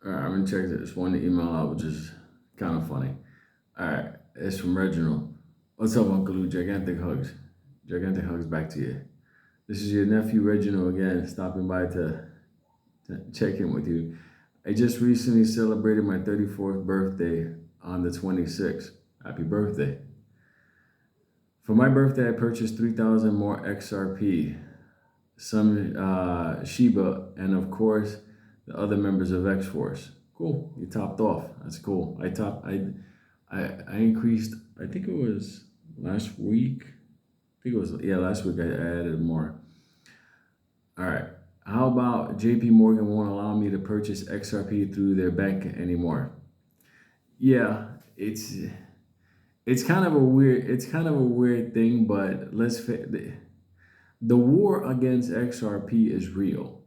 All right, I'm gonna check this one email out, which is kind of funny. All right, it's from Reginald. What's up, Uncle Lou? Gigantic hugs. Gigantic hugs back to you. This is your nephew Reginald again, stopping by to check in with you. I just recently celebrated my 34th birthday on the 26th. Happy birthday. For my birthday, I purchased 3,000 more XRP, some Shiba, and of course, the other members of X Force. Cool. You topped off. That's cool. I increased, I think it was last week. I think it was, yeah, last week I added more. All right. How about JP Morgan won't allow me to purchase XRP through their bank anymore? Yeah, it's kind of a weird thing, but the war against XRP is real.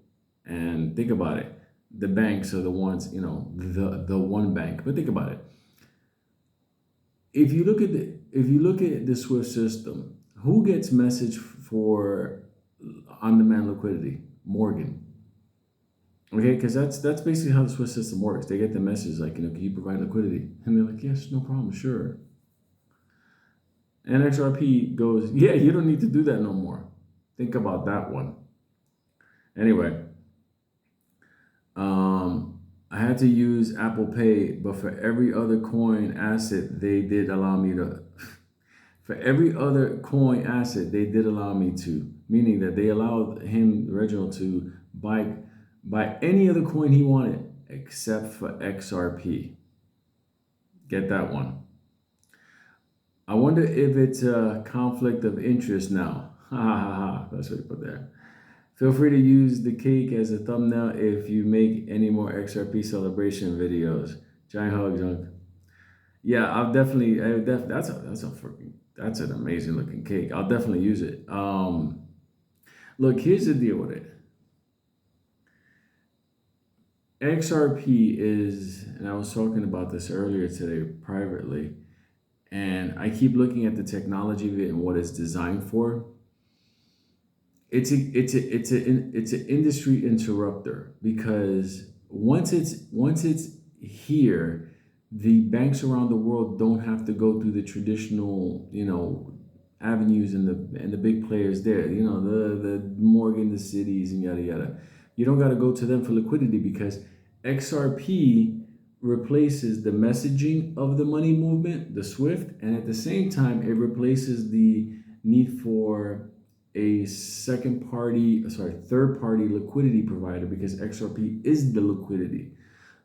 And think about it. The banks are the ones, the one bank. But think about it. If you look at the Swift system, who gets message for on-demand liquidity? Morgan. Okay, because that's basically how the Swift system works. They get the message like, can you provide liquidity? And they're like, yes, no problem, sure. And XRP goes, yeah, you don't need to do that no more. Think about that one. Anyway, I had to use Apple Pay, but for every other coin asset, they did allow me to. For every other coin asset, they did allow me to, meaning that they allowed him, Reginald, to buy any other coin he wanted except for XRP. Get that one. I wonder if it's a conflict of interest now. Ha ha ha ha. That's what you put there. Feel free to use the cake as a thumbnail if you make any more XRP celebration videos. Giant hugs, Unc. Yeah, that's an amazing looking cake. I'll definitely use it. Look, here's the deal with it. XRP is, and I was talking about this earlier today privately, and I keep looking at the technology of it and what it's designed for. It's an industry interrupter because once it's here, the banks around the world don't have to go through the traditional, avenues and the big players there. The Morgan, the cities, and yada yada. You don't got to go to them for liquidity because XRP replaces the messaging of the money movement, the SWIFT, and at the same time, it replaces the need for a third party liquidity provider because XRP is the liquidity.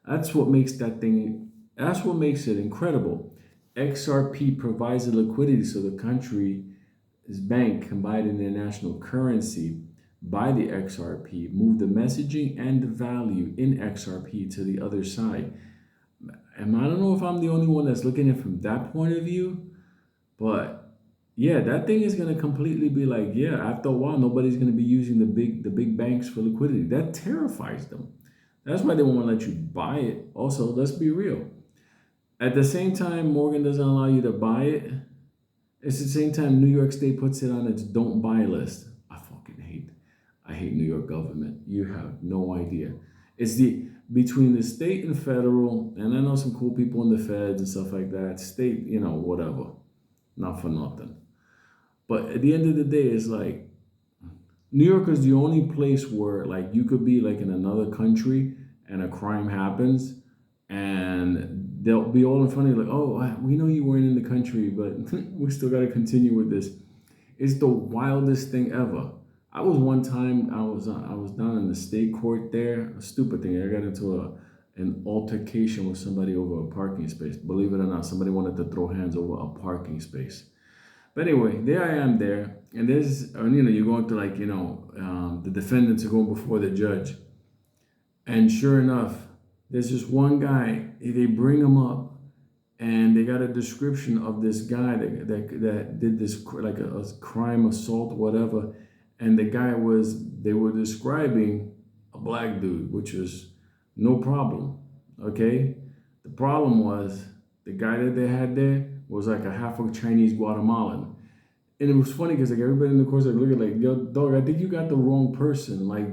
That's what makes it incredible. XRP provides the liquidity so the country's bank can buy it in their national currency, buy the XRP, move the messaging and the value in XRP to the other side. And I don't know if I'm the only one that's looking at it from that point of view, but yeah, that thing is gonna completely be like, yeah, after a while, nobody's gonna be using the big banks for liquidity. That terrifies them. That's why they won't let you buy it. Also, let's be real. At the same time, Morgan doesn't allow you to buy it. It's the same time New York State puts it on its don't buy list. I hate New York government. You have no idea. It's between the state and federal, and I know some cool people in the feds and stuff like that. State, whatever. Not for nothing. But at the end of the day, it's like New York is the only place where like you could be like in another country and a crime happens and they'll be all in front of you like, oh, we know you weren't in the country, but we still got to continue with this. It's the wildest thing ever. I was one time I was down in the state court there. A stupid thing. I got into an altercation with somebody over a parking space. Believe it or not, somebody wanted to throw hands over a parking space. But anyway, there I am there, and you're going to like, the defendants are going before the judge. And sure enough, there's just one guy, they bring him up, and they got a description of this guy that did this, like a crime, assault, whatever. And they were describing a black dude, which was no problem, okay? The problem was the guy that they had there was like a half of Chinese Guatemalan. And it was funny because like everybody in the course like looking like, yo, dog, I think you got the wrong person. Like,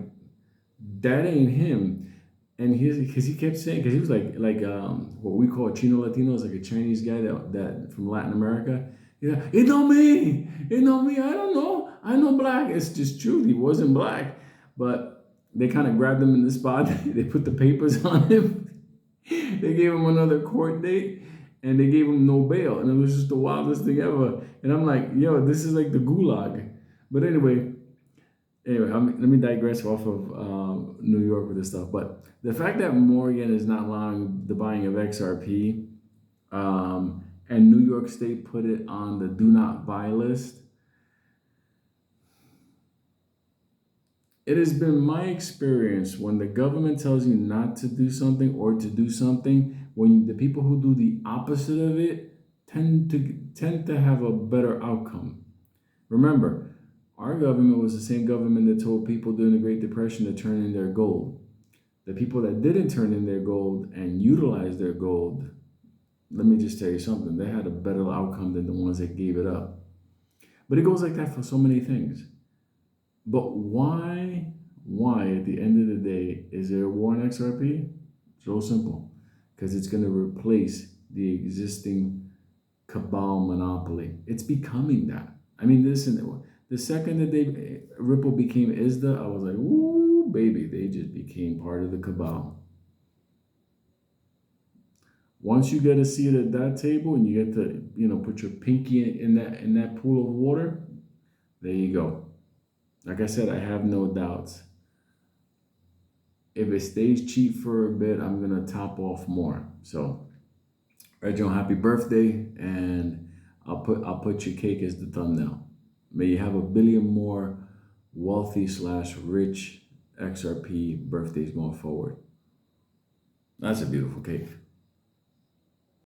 that ain't him. And because he kept saying, because he was like what we call Chino Latinos, like a Chinese guy that from Latin America. Yeah, it don't me, it don't me. I don't know. I know black. It's just true. He wasn't black, but they kind of grabbed him in the spot. They put the papers on him. They gave him another court date, and they gave him no bail, and it was just the wildest thing ever. And I'm like, yo, this is like the gulag. But anyway, let me digress off of New York with this stuff. But the fact that Morgan is not allowing the buying of XRP, and New York State put it on the do not buy list, it has been my experience when the government tells you not to do something or to do something, when the people who do the opposite of it tend to have a better outcome. Remember, our government was the same government that told people during the Great Depression to turn in their gold. The people that didn't turn in their gold and utilize their gold, let me just tell you something, they had a better outcome than the ones that gave it up. But it goes like that for so many things. But why at the end of the day, is there a war on XRP? It's real simple. Because it's going to replace the existing cabal monopoly. It's becoming that. I mean, listen, the second that Ripple became ISDA, I was like, ooh, baby, they just became part of the cabal. Once you get a seat at that table and you get to, put your pinky in that pool of water, there you go. Like I said, I have no doubts. If it stays cheap for a bit, I'm gonna top off more. So, right, Joe, happy birthday, and I'll put your cake as the thumbnail. May you have a billion more wealthy / rich XRP birthdays going forward. That's a beautiful cake.